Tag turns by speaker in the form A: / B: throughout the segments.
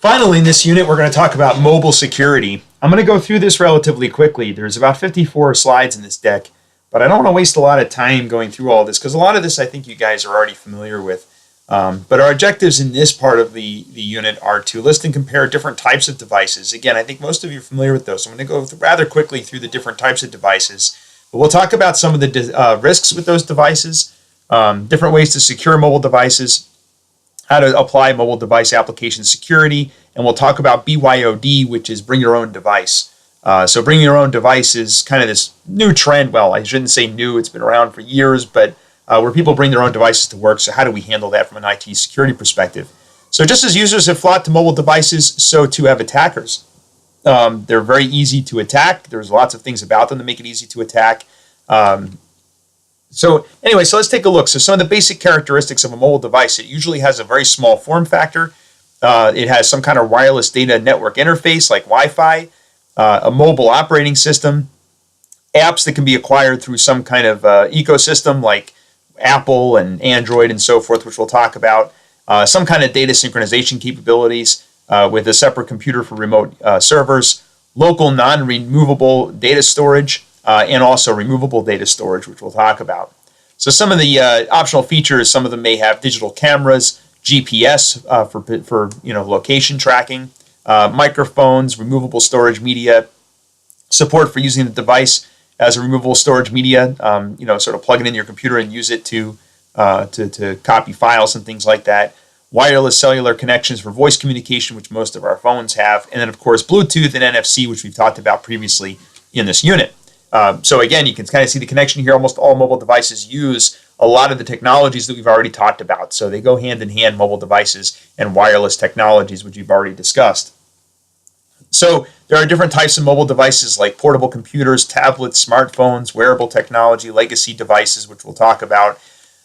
A: Finally, in this unit, we're going to talk about mobile security. I'm going to go through this relatively quickly. There's about 54 slides in this deck, but I don't want to waste a lot of time going through all this because a lot of this I think you guys are already familiar with. But our objectives in this part of the unit are to list and compare different types of devices. Again, I think most of you are familiar with those, so I'm going to go rather quickly through the different types of devices. But we'll talk about some of the risks with those devices, different ways to secure mobile devices, how to apply mobile device application security, and we'll talk about BYOD, which is bring your own device. So bring your own device is kind of this new trend. Well, I shouldn't say new, it's been around for years, but where people bring their own devices to work. So how do we handle that from an IT security perspective? So just as users have flocked to mobile devices, so too have attackers. They're very easy to attack. There's lots of things about them that make it easy to attack. So let's take a look. So some of the basic characteristics of a mobile device, it usually has a very small form factor. It has some kind of wireless data network interface like Wi-Fi, a mobile operating system, apps that can be acquired through some kind of ecosystem like Apple and Android and so forth, which we'll talk about, some kind of data synchronization capabilities with a separate computer for remote servers, local non-removable data storage, and also removable data storage, which we'll talk about. So some of the optional features, some of them may have digital cameras, GPS for location tracking, microphones, removable storage media, support for using the device as a removable storage media, sort of plug it in your computer and use it to copy files and things like that. Wireless cellular connections for voice communication, which most of our phones have. And then, of course, Bluetooth and NFC, which we've talked about previously in this unit. So again, you can kind of see the connection here. Almost all mobile devices use a lot of the technologies that we've already talked about. So they go hand in hand, mobile devices and wireless technologies, which we've already discussed. So there are different types of mobile devices like portable computers, tablets, smartphones, wearable technology, legacy devices, which we'll talk about.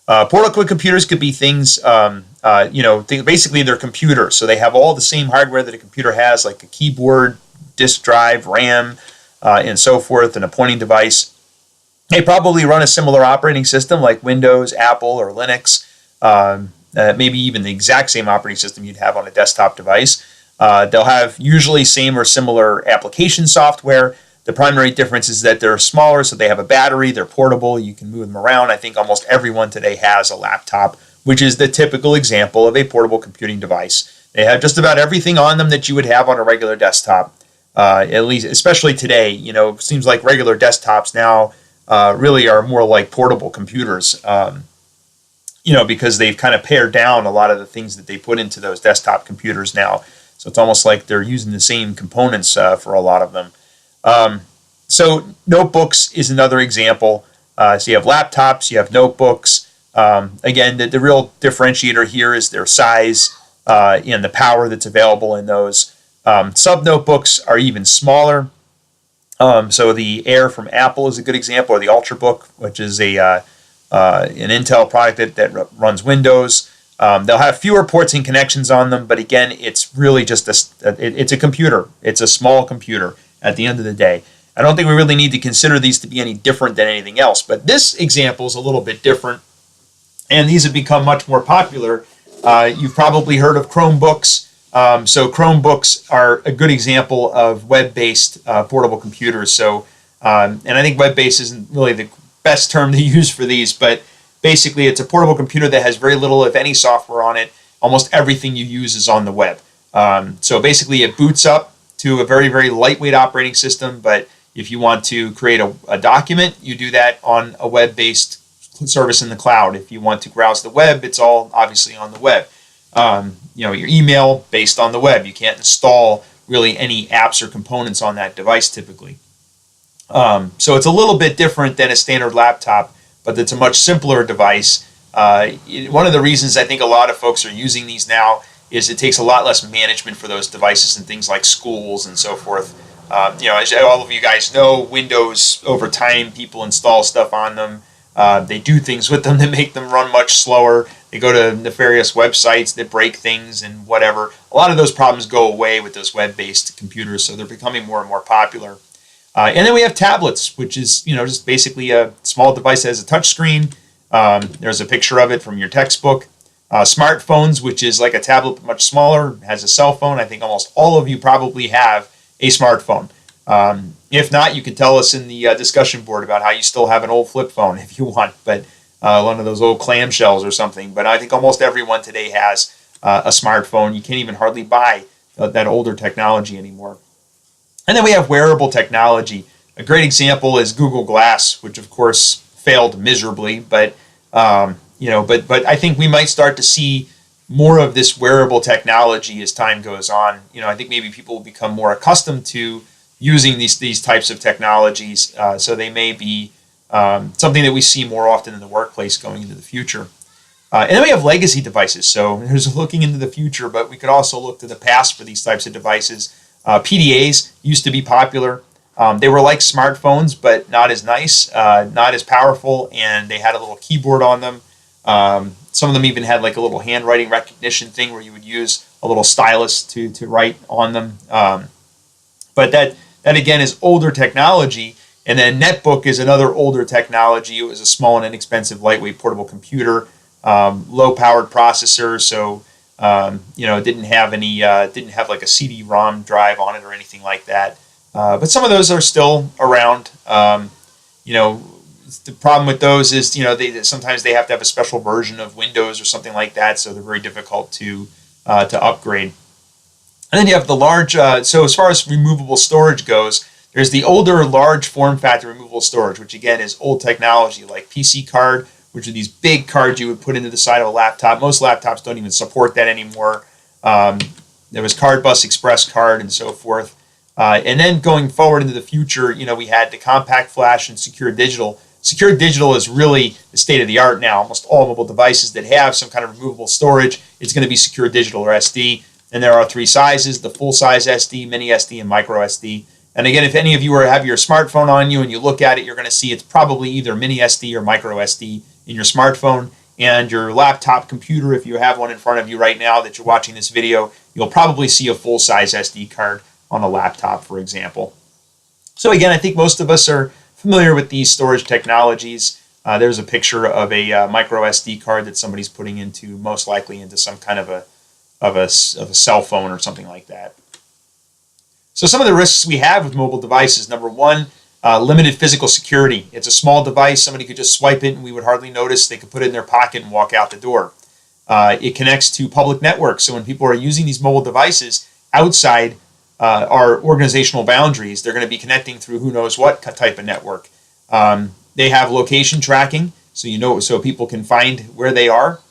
A: Portable computers could be things, basically they're computers. So they have all the same hardware that a computer has, like a keyboard, disk drive, RAM, and so forth, and a pointing device. They probably run a similar operating system like Windows, Apple, or Linux, maybe even the exact same operating system you'd have on a desktop device. They'll have usually same or similar application software. The primary difference is that they're smaller, so they have a battery, they're portable, you can move them around. I think almost everyone today has a laptop, which is the typical example of a portable computing device. They have just about everything on them that you would have on a regular desktop. At least, especially today, it seems like regular desktops now really are more like portable computers, because they've kind of pared down a lot of the things that they put into those desktop computers now. So it's almost like they're using the same components for a lot of them. So notebooks is another example. So you have laptops, you have notebooks. Again, the real differentiator here is their size and the power that's available in those. Sub-notebooks are even smaller. So the Air from Apple is a good example, or the Ultrabook, which is an Intel product that runs Windows. They'll have fewer ports and connections on them, but again, it's really just it's a computer. It's a small computer at the end of the day. I don't think we really need to consider these to be any different than anything else, but this example is a little bit different, and these have become much more popular. You've probably heard of Chromebooks. So Chromebooks are a good example of web-based portable computers. So, and I think web-based isn't really the best term to use for these, but basically it's a portable computer that has very little, if any, software on it. Almost everything you use is on the web. So basically it boots up to a very, very lightweight operating system, but if you want to create a document, you do that on a web-based service in the cloud. If you want to browse the web, it's all obviously on the web. Your email based on the web. You can't install really any apps or components on that device typically. So it's a little bit different than a standard laptop, but it's a much simpler device. One of the reasons I think a lot of folks are using these now is it takes a lot less management for those devices and things like schools and so forth. As all of you guys know, Windows, over time, people install stuff on them. They do things with them that make them run much slower. They go to nefarious websites that break things and whatever. A lot of those problems go away with those web-based computers, so they're becoming more and more popular. And then we have tablets, which is just basically a small device that has a touch screen. There's a picture of it from your textbook. Smartphones, which is like a tablet but much smaller, has a cell phone. I think almost all of you probably have a smartphone. If not, you can tell us in the discussion board about how you still have an old flip phone if you want, but one of those old clamshells or something. But I think almost everyone today has a smartphone. You can't even hardly buy that older technology anymore. And then we have wearable technology. A great example is Google Glass, which of course failed miserably, but but I think we might start to see more of this wearable technology as time goes on. I think maybe people will become more accustomed to using these types of technologies, so they may be something that we see more often in the workplace going into the future. And then we have legacy devices. So there's looking into the future, but we could also look to the past for these types of devices. PDAs used to be popular. They were like smartphones, but not as nice, not as powerful, and they had a little keyboard on them. Some of them even had like a little handwriting recognition thing where you would use a little stylus to write on them. But that again is older technology. And then netbook is another older technology. It was a small and inexpensive, lightweight portable computer, low-powered processor. So it didn't have like a CD-ROM drive on it or anything like that. But some of those are still around. The problem with those is sometimes they have to have a special version of Windows or something like that, so they're very difficult to upgrade. And then you have the large. So as far as removable storage goes, there's the older large form factor removable storage, which again is old technology like PC card, which are these big cards you would put into the side of a laptop. Most laptops don't even support that anymore. There was Card Bus Express card and so forth. And then going forward into the future, we had the compact flash and secure digital. Secure digital is really the state of the art now. Almost all mobile devices that have some kind of removable storage, it's going to be secure digital or SD. And there are three sizes: the full size SD, mini SD, and micro SD. And again, if any of you have your smartphone on you and you look at it, you're going to see it's probably either mini SD or micro SD in your smartphone. And your laptop computer, if you have one in front of you right now that you're watching this video, you'll probably see a full size SD card on a laptop, for example. So again, I think most of us are familiar with these storage technologies. There's a picture of a micro SD card that somebody's putting into, most likely into some kind of a cell phone or something like that. So some of the risks we have with mobile devices: number one, limited physical security. It's a small device. Somebody could just swipe it and we would hardly notice. They could put it in their pocket and walk out the door. It connects to public networks. So when people are using these mobile devices outside our organizational boundaries, they're going to be connecting through who knows what type of network. They have location tracking, so people can find where they are.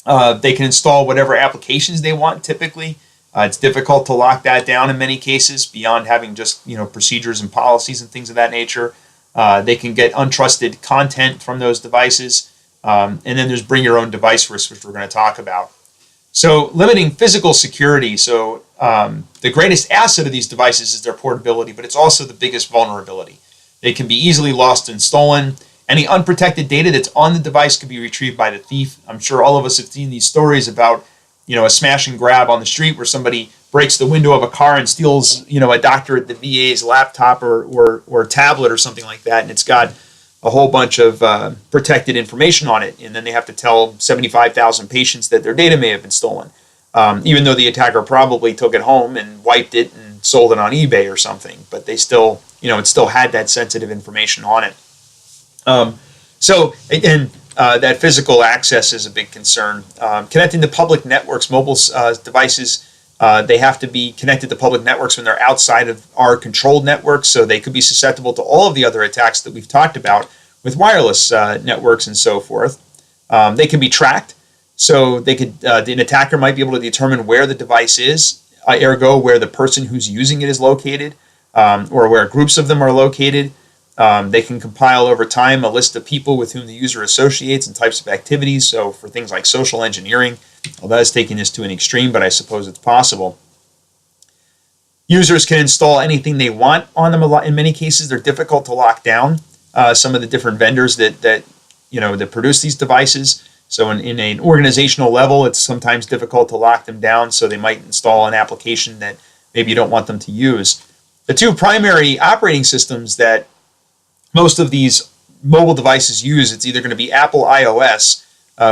A: They can install whatever applications they want. Typically, it's difficult to lock that down in many cases beyond having just procedures and policies and things of that nature. They can get untrusted content from those devices, and then there's bring your own device risk, which we're going to talk about. So limiting physical security. So the greatest asset of these devices is their portability, but it's also the biggest vulnerability. They can be easily lost and stolen. Any unprotected data that's on the device could be retrieved by the thief. I'm sure all of us have seen these stories about a smash and grab on the street where somebody breaks the window of a car and steals a doctor at the VA's laptop or tablet or something like that, and it's got a whole bunch of protected information on it, and then they have to tell 75,000 patients that their data may have been stolen, even though the attacker probably took it home and wiped it and sold it on eBay or something. But they still, it still had that sensitive information on it. So again, that physical access is a big concern. Connecting to public networks, mobile devices, they have to be connected to public networks when they're outside of our controlled networks, so they could be susceptible to all of the other attacks that we've talked about with wireless networks and so forth. They can be tracked, so an attacker might be able to determine where the device is, ergo where the person who's using it is located, or where groups of them are located. They can compile over time a list of people with whom the user associates and types of activities. So for things like social engineering, well, that is taking this to an extreme, but I suppose it's possible. Users can install anything they want on them. In many cases, they're difficult to lock down. Some of the different vendors that produce these devices. So in an organizational level, it's sometimes difficult to lock them down. So they might install an application that maybe you don't want them to use. The two primary operating systems that most of these mobile devices use, it's either going to be Apple iOS,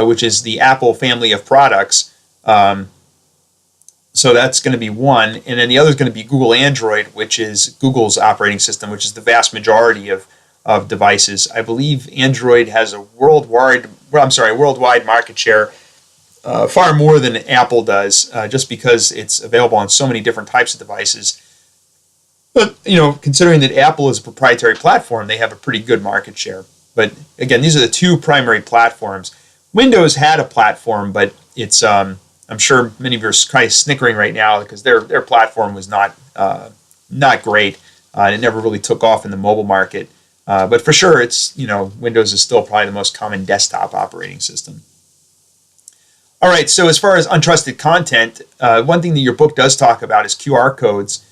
A: which is the Apple family of products. So that's going to be one. And then the other is going to be Google Android, which is Google's operating system, which is the vast majority of devices. I believe Android has a worldwide market share, far more than Apple does, just because it's available on so many different types of devices. But, considering that Apple is a proprietary platform, they have a pretty good market share. But again, these are the two primary platforms. Windows had a platform, but it's I'm sure many of you are kind of snickering right now because their platform was not great. It never really took off in the mobile market. But for sure, it's Windows is still probably the most common desktop operating system. All right, so as far as untrusted content, one thing that your book does talk about is QR codes.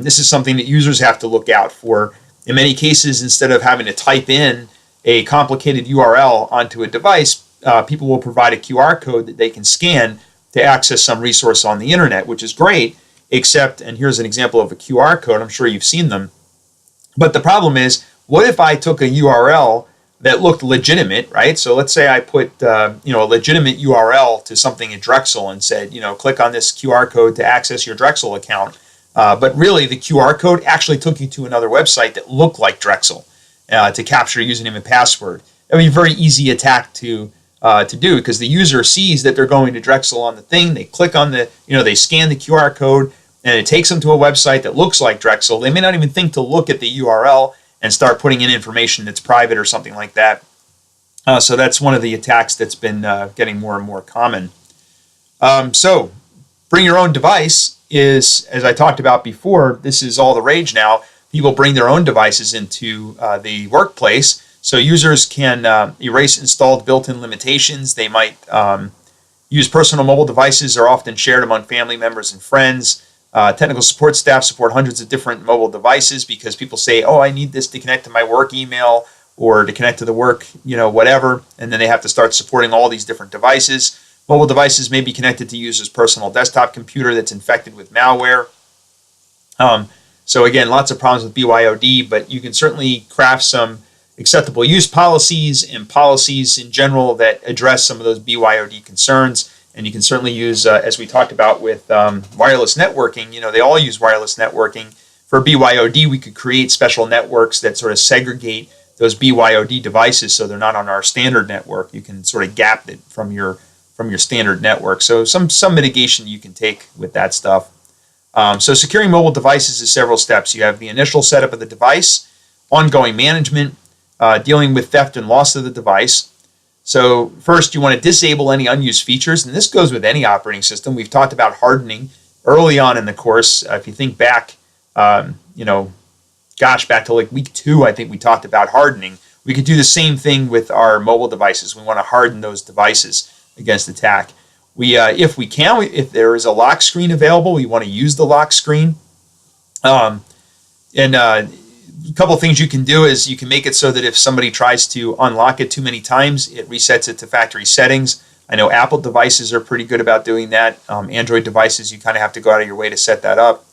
A: This is something that users have to look out for. In many cases, instead of having to type in a complicated URL onto a device, people will provide a QR code that they can scan to access some resource on the internet, which is great, except, and here's an example of a QR code, I'm sure you've seen them, but the problem is, what if I took a URL that looked legitimate, right? So let's say I put a legitimate URL to something in Drexel and said, click on this QR code to access your Drexel account, but really the QR code actually took you to another website that looked like Drexel to capture username and password. That would be a very easy attack to do, because the user sees that they're going to Drexel on the thing, they click on they scan the QR code, and it takes them to a website that looks like Drexel. They may not even think to look at the URL and start putting in information that's private or something like that. So that's one of the attacks that's been getting more and more common. So bring your own device is, as I talked about before, this is all the rage now. People bring their own devices into the workplace. So users can erase installed built-in limitations. They might use personal mobile devices are often shared among family members and friends. Technical support staff support hundreds of different mobile devices because people say, oh, I need this to connect to my work email or to connect to the work, whatever. And then they have to start supporting all these different devices. Mobile devices may be connected to users' personal desktop computer that's infected with malware. So again, lots of problems with BYOD, but you can certainly craft some acceptable use policies and policies in general that address some of those BYOD concerns. And you can certainly use, as we talked about with wireless networking, they all use wireless networking. For BYOD, we could create special networks that sort of segregate those BYOD devices so they're not on our standard network. You can sort of gap it from your standard network. So some mitigation you can take with that stuff. So securing mobile devices is several steps. You have the initial setup of the device, ongoing management, dealing with theft and loss of the device. So first, you want to disable any unused features, and this goes with any operating system. We've talked about hardening early on in the course. If you think back, back to like week 2, I think we talked about hardening. We could do the same thing with our mobile devices. We want to harden those devices against attack. If there is a lock screen available, we want to use the lock screen. A couple of things you can do is you can make it so that if somebody tries to unlock it too many times, it resets it to factory settings. I know Apple devices are pretty good about doing that. Android devices, you kind of have to go out of your way to set that up.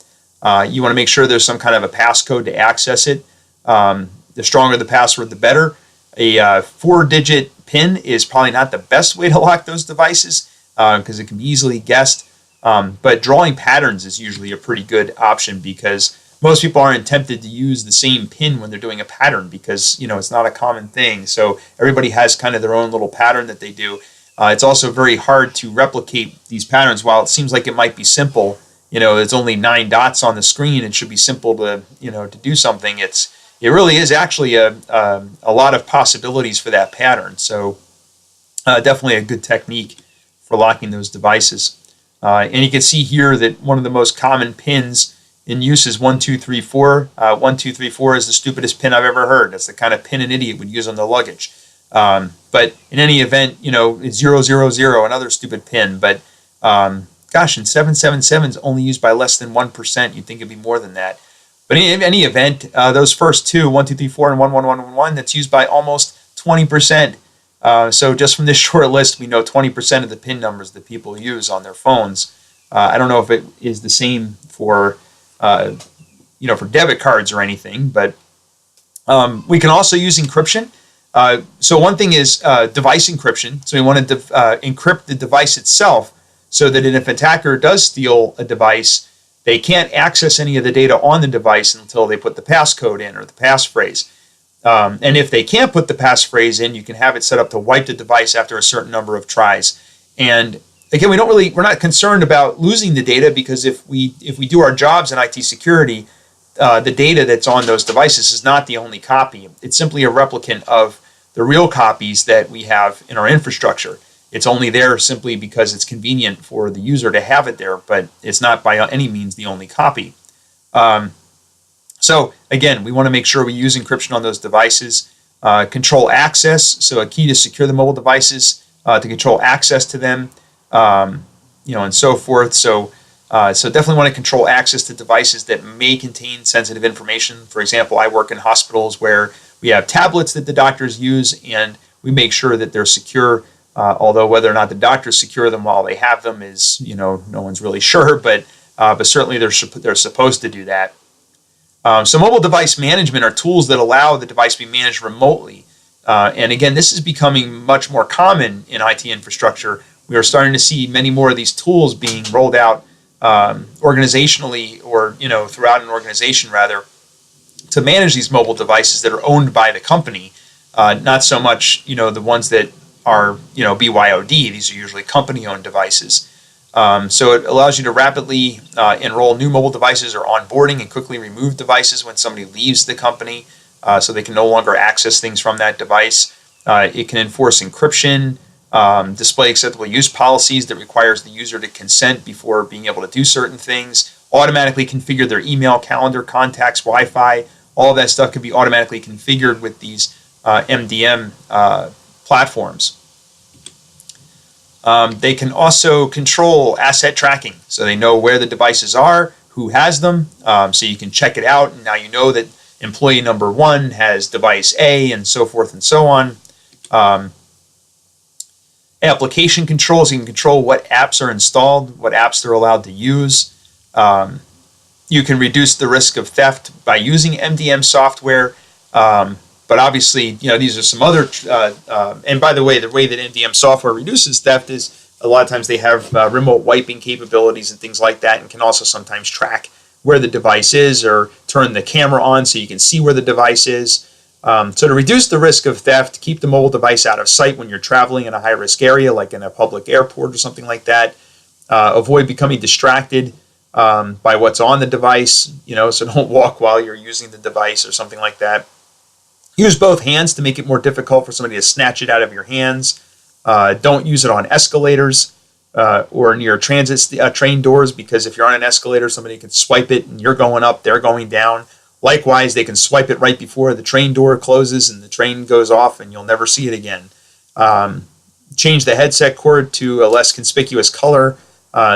A: You want to make sure there's some kind of a passcode to access it. The stronger the password, the better. A 4-digit PIN is probably not the best way to lock those devices because it can be easily guessed. But drawing patterns is usually a pretty good option because most people aren't tempted to use the same PIN when they're doing a pattern because, it's not a common thing. So everybody has kind of their own little pattern that they do. It's also very hard to replicate these patterns. While it seems like it might be simple, it's only 9 dots on the screen. It should be simple to do something. It really is actually a lot of possibilities for that pattern. So definitely a good technique for locking those devices. And you can see here that one of the most common pins in use is 1234. 1234 is the stupidest pin I've ever heard. That's the kind of pin an idiot would use on the luggage. But in any event, it's 000, another stupid pin. But gosh, and 777 is only used by less than 1%. You'd think it'd be more than that. But in any event, those first two, 1234 and 11111, that's used by almost 20%. So just from this short list, we know 20% of the PIN numbers that people use on their phones. I don't know if it is the same for for debit cards or anything, but we can also use encryption. So one thing is device encryption. So we want to encrypt the device itself so that if an attacker does steal a device, they can't access any of the data on the device until they put the passcode in or the passphrase. And if they can't put the passphrase in, you can have it set up to wipe the device after a certain number of tries. And again, we're not concerned about losing the data, because if we do our jobs in IT security, the data that's on those devices is not the only copy. It's simply a replicant of the real copies that we have in our infrastructure. It's only there simply because it's convenient for the user to have it there, but it's not by any means the only copy. So again, we want to make sure we use encryption on those devices. Control access, so a key to secure the mobile devices, to control access to them, and so forth. So definitely want to control access to devices that may contain sensitive information. For example, I work in hospitals where we have tablets that the doctors use, and we make sure that they're secure. Although whether or not the doctors secure them while they have them is, no one's really sure, but certainly they're supposed to do that. So mobile device management are tools that allow the device to be managed remotely. And again, this is becoming much more common in IT infrastructure. We are starting to see many more of these tools being rolled out organizationally, or throughout an organization rather, to manage these mobile devices that are owned by the company. Not so much the ones that are BYOD. These are usually company-owned devices. So it allows you to rapidly enroll new mobile devices or onboarding, and quickly remove devices when somebody leaves the company, so they can no longer access things from that device. It can enforce encryption, display acceptable use policies that requires the user to consent before being able to do certain things, automatically configure their email, calendar, contacts, Wi-Fi. All of that stuff can be automatically configured with these MDM platforms. They can also control asset tracking, so they know where the devices are, who has them, so you can check it out, and now you know that employee number 1 has device A, and so forth and so on. Application controls, you can control what apps are installed, what apps they're allowed to use. You can reduce the risk of theft by using MDM software. But obviously, these are some other, and by the way that MDM software reduces theft is a lot of times they have remote wiping capabilities and things like that, and can also sometimes track where the device is, or turn the camera on so you can see where the device is. So to reduce the risk of theft, keep the mobile device out of sight when you're traveling in a high-risk area, like in a public airport or something like that. Avoid becoming distracted by what's on the device, so don't walk while you're using the device or something like that. Use both hands to make it more difficult for somebody to snatch it out of your hands. Don't use it on escalators or near transit train doors, because if you're on an escalator, somebody can swipe it and you're going up, they're going down. Likewise, they can swipe it right before the train door closes and the train goes off, and you'll never see it again. Change the headset cord to a less conspicuous color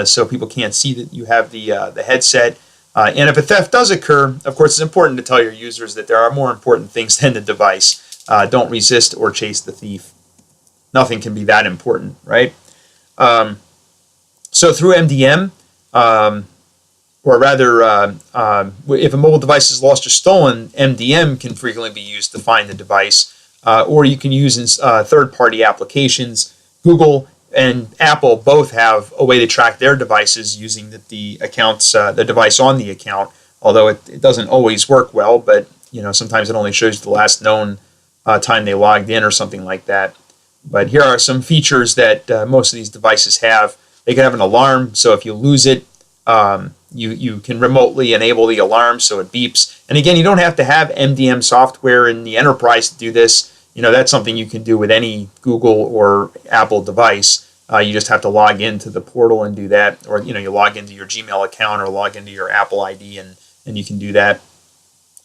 A: so people can't see that you have the headset. And if a theft does occur, of course, it's important to tell your users that there are more important things than the device. Don't resist or chase the thief. Nothing can be that important, right? So through MDM, or rather, if a mobile device is lost or stolen, MDM can frequently be used to find the device. Or you can use third-party applications. Google and Apple both have a way to track their devices using the accounts, the device on the account. Although it doesn't always work well, but sometimes it only shows you the last known time they logged in or something like that. But here are some features that most of these devices have. They can have an alarm, so if you lose it, you can remotely enable the alarm so it beeps. And again, you don't have to have MDM software in the enterprise to do this. That's something you can do with any Google or Apple device. You just have to log into the portal and do that, or you log into your Gmail account or log into your Apple ID, and you can do that.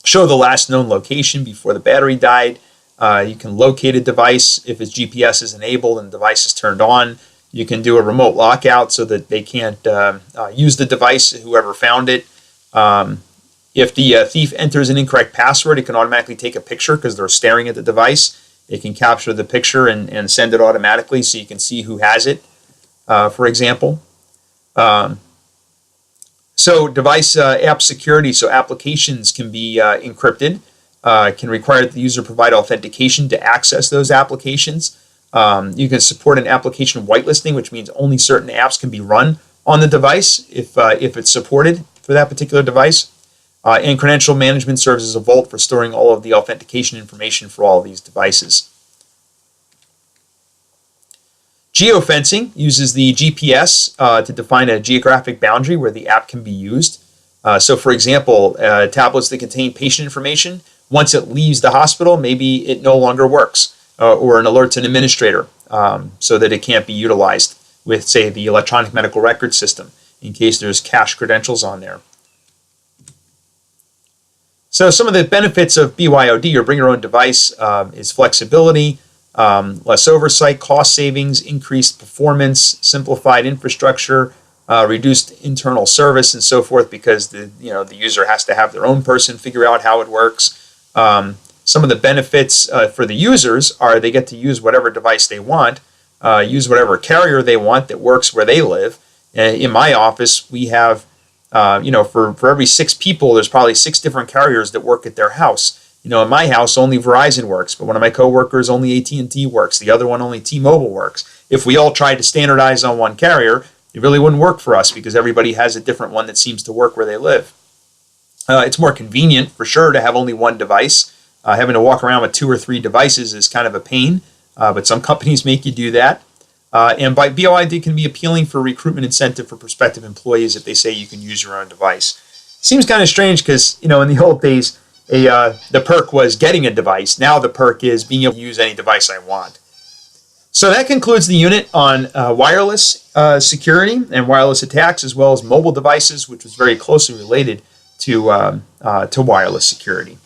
A: Show the last known location before the battery died. You can locate a device if its GPS is enabled and the device is turned on. You can do a remote lockout so that they can't use the device, whoever found it. If the thief enters an incorrect password, it can automatically take a picture because they're staring at the device. It can capture the picture and send it automatically so you can see who has it, for example. So device app security, so applications can be encrypted. can require that the user provide authentication to access those applications. You can support an application whitelisting, which means only certain apps can be run on the device if it's supported for that particular device. And credential management serves as a vault for storing all of the authentication information for all of these devices. Geofencing uses the GPS to define a geographic boundary where the app can be used. So, for example, tablets that contain patient information, once it leaves the hospital, maybe it no longer works, or an alerts an administrator so that it can't be utilized with, say, the electronic medical record system in case there's cached credentials on there. So some of the benefits of BYOD, or bring your own device, is flexibility, less oversight, cost savings, increased performance, simplified infrastructure, reduced internal service, and so forth, because the user has to have their own person figure out how it works. Some of the benefits for the users are they get to use whatever device they want, use whatever carrier they want that works where they live. In my office, we have, for every 6 people, there's probably 6 different carriers that work at their house. In my house, only Verizon works, but one of my coworkers, only AT&T works. The other one, only T-Mobile works. If we all tried to standardize on one carrier, it really wouldn't work for us because everybody has a different one that seems to work where they live. It's more convenient, for sure, to have only one device. Having to walk around with 2 or 3 devices is kind of a pain, but some companies make you do that. And by BYOD can be appealing for recruitment incentive for prospective employees if they say you can use your own device. Seems kind of strange because, in the old days, the perk was getting a device. Now the perk is being able to use any device I want. So that concludes the unit on wireless security and wireless attacks, as well as mobile devices, which was very closely related to wireless security.